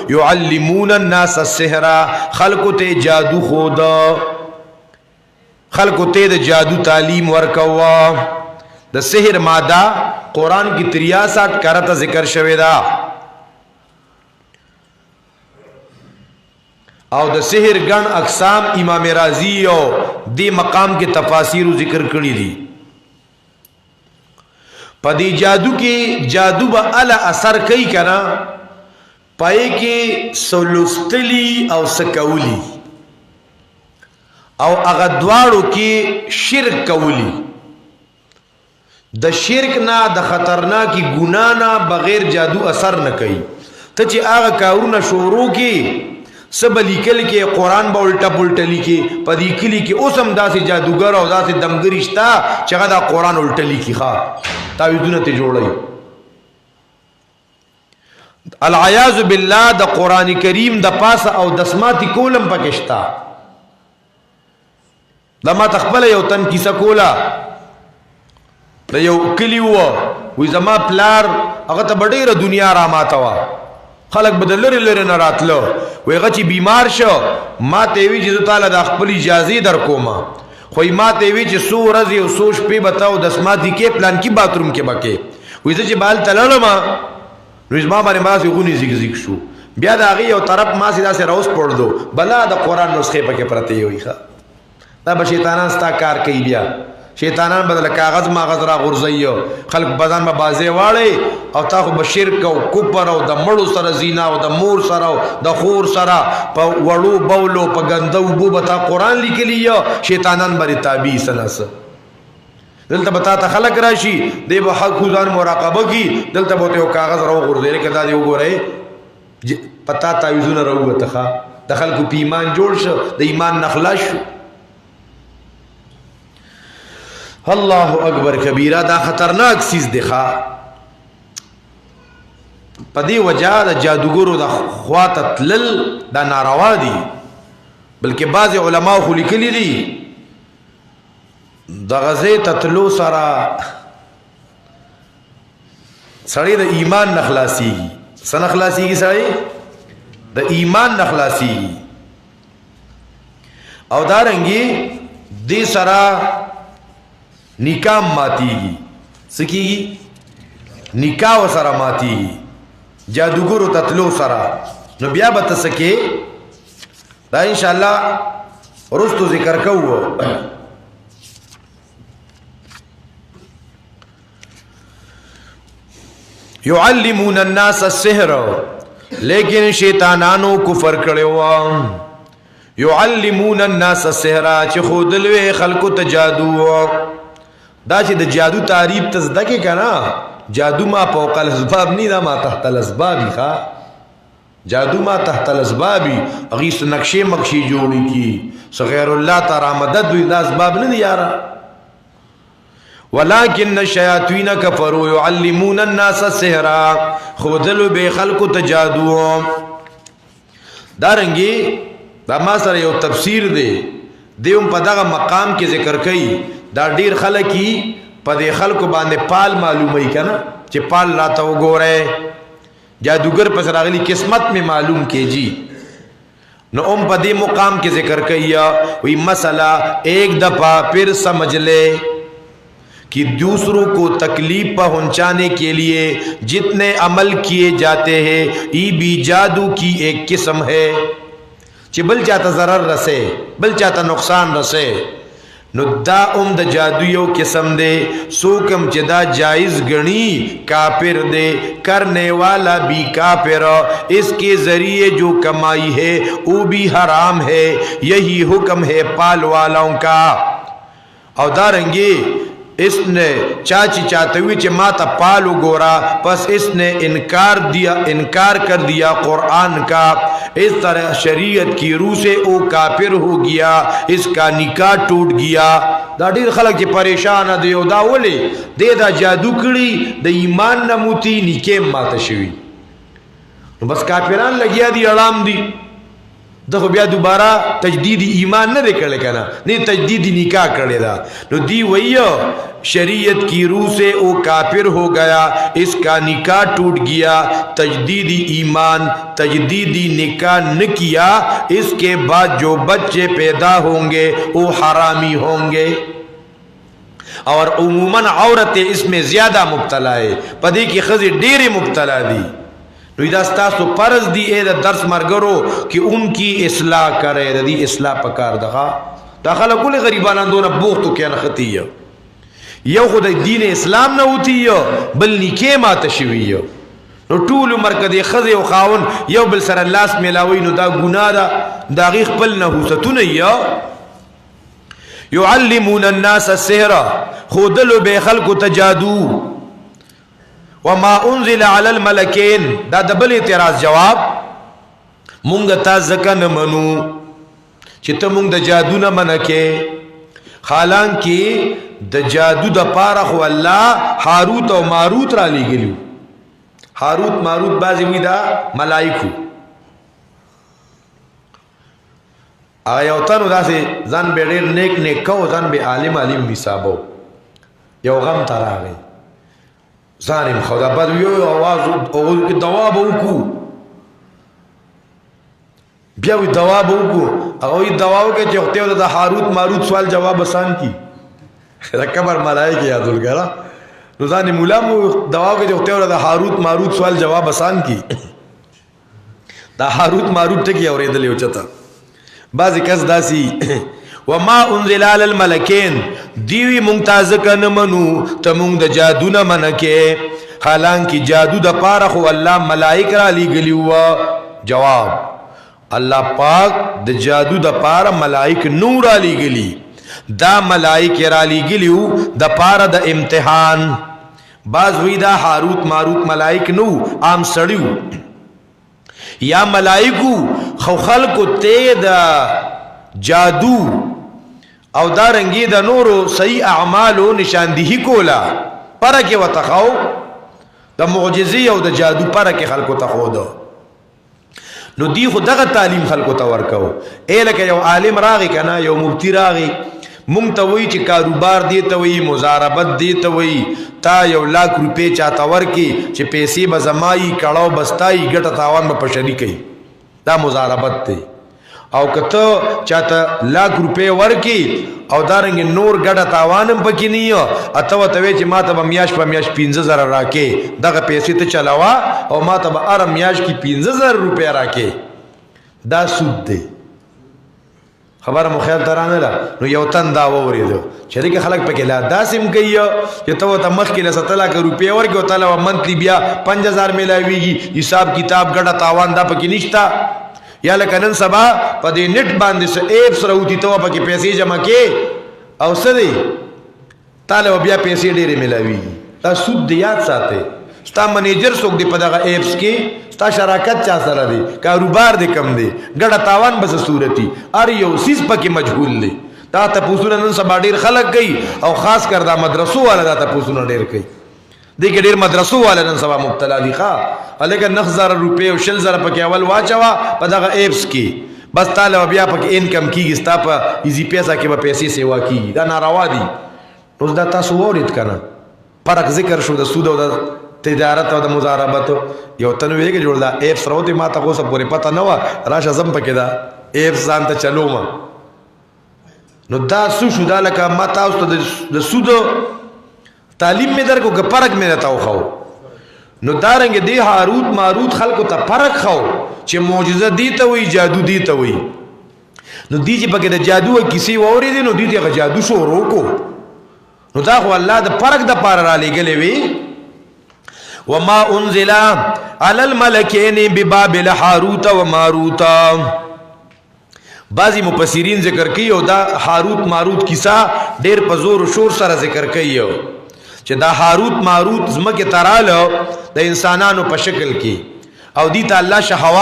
يعلمون الناس السحر خلقو تے جادو خودا خلقو تے جادو تعلیم ورکوا دا سحر مادہ قرآن کی 63 کرتا ذکر شوی دا او دا سحر گن اقسام امام رازی او دی مقام کے تفاسیر ذکر کری دی پا دی جادو کی جادو با علا اثر کئی کنا پائے کے سلستلی او سکولی او اغدوارو کی شرک کولی دا شرک نا دا خطرناکی گنانا بغیر جادو اثر نکئی تا چی آغا کارونا شورو کی سب لیکل کے قرآن با الٹا پلٹا لیکی پا دیکلی کے اسم دا سی جادوگر او دا سی دمگرشتا چگہ دا قرآن الٹا لیکی خواہ تاویدونت جوڑائی العیاذ باللہ دا قرآن کریم دا پاسا او دسماتی کولم پکشتا دا ما تخبل یو تن کیسا کولا دا یو کلی ہوا وی زما پلار اغتا بڑیر دنیا را ماتوا خلق بدل لری لری نراتلو وی غچی بیمار شو ما تیوی چیزو تالا دا اخبر اجازی در کوما خوی ما تیوی چی سو رزی و سوش پی بتاو دسماتی کے پلان کی باتروم کے بکے وی زی چی بال تلالو ما نویز ما بانی ما سی غونی زگ زگ شو بیا دا آغی یو طرف ما سی دا سی روز پڑ دو بلا دا قرآن نسخے پکے پرتے ہوئی خوا دا با شیطانان ستا کار کئی بیا شیطانان بدل کاغذ ماغذ را غرزیو خلق بدن با بازے واڑے او تاخو بشرک و کپر و دا مڑو سر زینا و دا مور سر و دا خور سر پا وڑو بولو پا گندو بو بتا قرآن لکھ لیا شیطانان بری تابی سنس دلتا بتا تا خلق راشی دے با حق خوزان مراقبہ کی دلتا بوتے ہو کاغذ رو غرزے لے کتا دے ہو گو رہے پتا تاویزون رو بتا دا خلقو پی ایمان جوڑ شو دا ایمان نخلا شو اللہ اکبر کبیرہ دا خطرناک سیز دکھا پا دی وجہ دا جادوگرو دا خواتت لل دا ناروا دی بلکہ بعض علماء خلکلی دی دا غزے تتلو سرا سڑی دا ایمان نخلاسی گی سنخلاسی گی سڑی دا ایمان نخلاسی گی او دارنگی دی سرا نکاح ماتی گی سکی گی نکاح و سرا ماتی گی جادوگر و تتلو سرا نو بیا بتا سکے دا انشاءاللہ رستو ذکر کو یعلمون الناس السحر لیکن شیطانانو کفر کرے ہوا یعلمون الناس السحر چی خودلوے خلقو تجادو دا چې د جادو تعریف تزدکه کنا جادو ما فوق الاسباب نی دا ما تحت الاسبابی خوا جادو ما تحت الاسبابی اغیس نقشے مقشی جوڑی کی سغیر اللہ تارا مدد دوی دا اسباب ندی یارا ولیکن الشیاطین کفروا یعلمون الناس السحر خودلو بے خلق تجادو دارنگی دا ما سر یو تفسیر دے دیوم پا دا مقام کے ذکر کئی دا ډیر خلقی پا دے خلقو باندے پال معلومی کنا چی پال راتا ہو گو رہے جادوگر پس راغلی قسمت میں معلوم کے جی نو ام پا دے مقام کے ذکر کیا وی مسئلہ ایک دفعہ پھر سمجھ لے کہ دوسروں کو تکلیف پہنچانے کے لیے جتنے عمل کیے جاتے ہیں ای بھی جادو کی ایک قسم ہے چی بل چاہتا ضرر رسے بل چاہتا نقصان رسے نو دا ام دا جادویو قسم دے سوکم چی دا جائز گنی کافر دے کرنے والا بھی کافر اس کے ذریعے جو کمائی ہے وہ بھی حرام ہے یہی حکم ہے پال والاؤں کا او دارنگی اس نے چاچی چاہتے ہوئی چی ماتا پالو گورا پس اس نے انکار کر دیا قرآن کا اس طرح شریعت کی روح سے او کافر ہو گیا اس کا نکاح ٹوٹ گیا دا دیر خلق چی پریشان دیو دا ولی دے دا جادو کری دا ایمان نموتی نکیم ماتا شوی بس کافران لگیا دی علام دی دغه بیا دوباره تجدید ایمان نه کړل کنه نه تجدید نکاح کړی دا نو دی وایو शरीयत की रूह से वो काफिर हो गया इसका निकाह टूट गया तजदीदी ईमान तजदीदी निकाह न किया इसके बाद जो बच्चे पैदा होंगे वो हरामी होंगे और उमूमन औरतें इसमें ज्यादा मुब्तला है पदी की खज़ी डेरे मुब्तला दी तो इदास्तासो फर्ज दी ए दर्स मरगरो कि उनकी इस्लाह करे दी इस्लाह पकार दगा दाखला कुल गरीबान दोना बोख तो क्या नखती है यो खुद दीन इस्लाम न होती है बल निके मा तशवी है नो टूल उमर कदे खज़े व खावन यो बल सर अल्लाह मिलावी नो दा गुनाह दा दागी खपल न हुसतु नहीं है युअल्लिमून अन्नास अस्सिहरा खुदलो बेखल को तजादू वमा उन्जिल अलल मलकैन दा डबल एतराज जवाब मुंग ता ज़का न मनु चित मुंग द जादू न मनके हालांकि द जादू द पारा खो अल्लाह हारूत और मारूत रा ली गेलू हारूत मारूत बाजी विदा मलाइकू आया उतन उदासे जान बेडेर नेक नेक को जान बे आलिम आलिम हिसाबो यो गम तरा गई ظالم خدا بعد یو आवाज او کې دوا بوکو بیا وی دوا بوکو او ی دواو کې چې وخت د هاروت ماروت سوال جواب آسان کی رکبر ملائکه یادول غرا نو ځان مولا مو دواو کې چې وخت د هاروت ماروت سوال جواب آسان کی دا هاروت ماروت ټکی اورېدل یو چتا بعضی کس داسي وما انزل على الملكين دیوی ممتاز کنه منو ته مونږ د جادو نه منکه حالانکه جادو د پاره خو الله ملائک را لګلی و جواب الله پاک د جادو د پاره ملائک نور را لګلی دا ملائک را لګلیو د پاره د امتحان باز وی دا هاروت ماروت ملائک نو عام سړیو یا ملائکو خو خلقو ته د جادو او دارنگی دا نورو صحیح اعمالو نشاندهی کولا پرکی و تخو دا معجزی او دا جادو پرکی خلقو تخو دا نو دی خود دغا تعلیم خلقو تورکو اے لکه یو عالم راغی کنا یو مبتی راغی مونگتوی چی کاروبار دیتوی مزاربت دیتوی تا یو لاکھ روپے چاہتا ورکی چی پیسی بزمائی کڑاو بستائی گٹا تاوان با پشنی کئی دا مزاربت تی او کته چاته لاکھ روپے ورکی او دارنګ نور ګډه تاوانم پکې نیو اته وته چې ماته به میاش په میاش 15000 راکې دغه پیسې ته چلاوا او ماته به ار میاش کی 15000 روپے راکې دا سود دی خبر مو خیال ترانه لا نو یو تن دا وریدو چې دغه خلک پکې لا داسم کوي چې ته وته مخ کې له 7 لک روپے ورکی او تعالی منتلی بیا 5000 ملاویږي حساب کتاب ګډه تاوان دا پکې نشتا یا لکنن سبا پا دی نٹ باندی سا ایپس روتی تو پا کی پیسی جمع کے او سدی تاله و بیا پیسی ډیره ملاوی دا سود دی یاد ساته ستا منیجر څوک دی په دغه ایپس کې ستا شراکت چا سره دی کاروبار دی کم دی ګډه تاوان بس صورتي ار یو سیس پکې مجهول دی دا ته پوسونه نن سبا ډیر خلک گئی او خاص کر دا مدرسو والا دا ته پوسونه ډیر کوي دیکھ ډیر مدرسو والا نن سبا مبتلا دي ښا الګ 9000 روپے او 6000 پکې اول واچوا په دغه ایپس کې بس تعالی بیا پکې انکم کیږي ستا په ایزی پیسہ کې به پیسې سیوا کیږي دا ناروا دي اوس دا تاسو ورید کنه فرق ذکر شو د سود او د تجارت او د مزاربت یو تنوی کې جوړ دا ایپس راوته ما ته اوسه پورې پته نه و راشه زم پکې دا ایپس ځان ته چلو ما نو دا سو شو دا لکه ما تاسو ته د سود تعلیم میں در کو فرق میں رہتا خو نو دارنگ دی هاروت ماروت خلقو تا فرق خو چه معجزه دیتا ہوئی جادو دیتا ہوئی نو دی چی پاکی دا جادو کسی ووری دی نو دی تی اگا جادو شورو کو نو دا خو اللہ دا فرق دا پارا را لے گلے وی وما انزلا علی الملکین ببابل هاروت و ماروت بعضی مفسرین ذکر کی او دا هاروت ماروت کسا دیر پزور و شور سر ذکر کی او چې دا هاروت ماروت زمکه ترالو د انسانانو په شکل کې او دي ته الله شهوات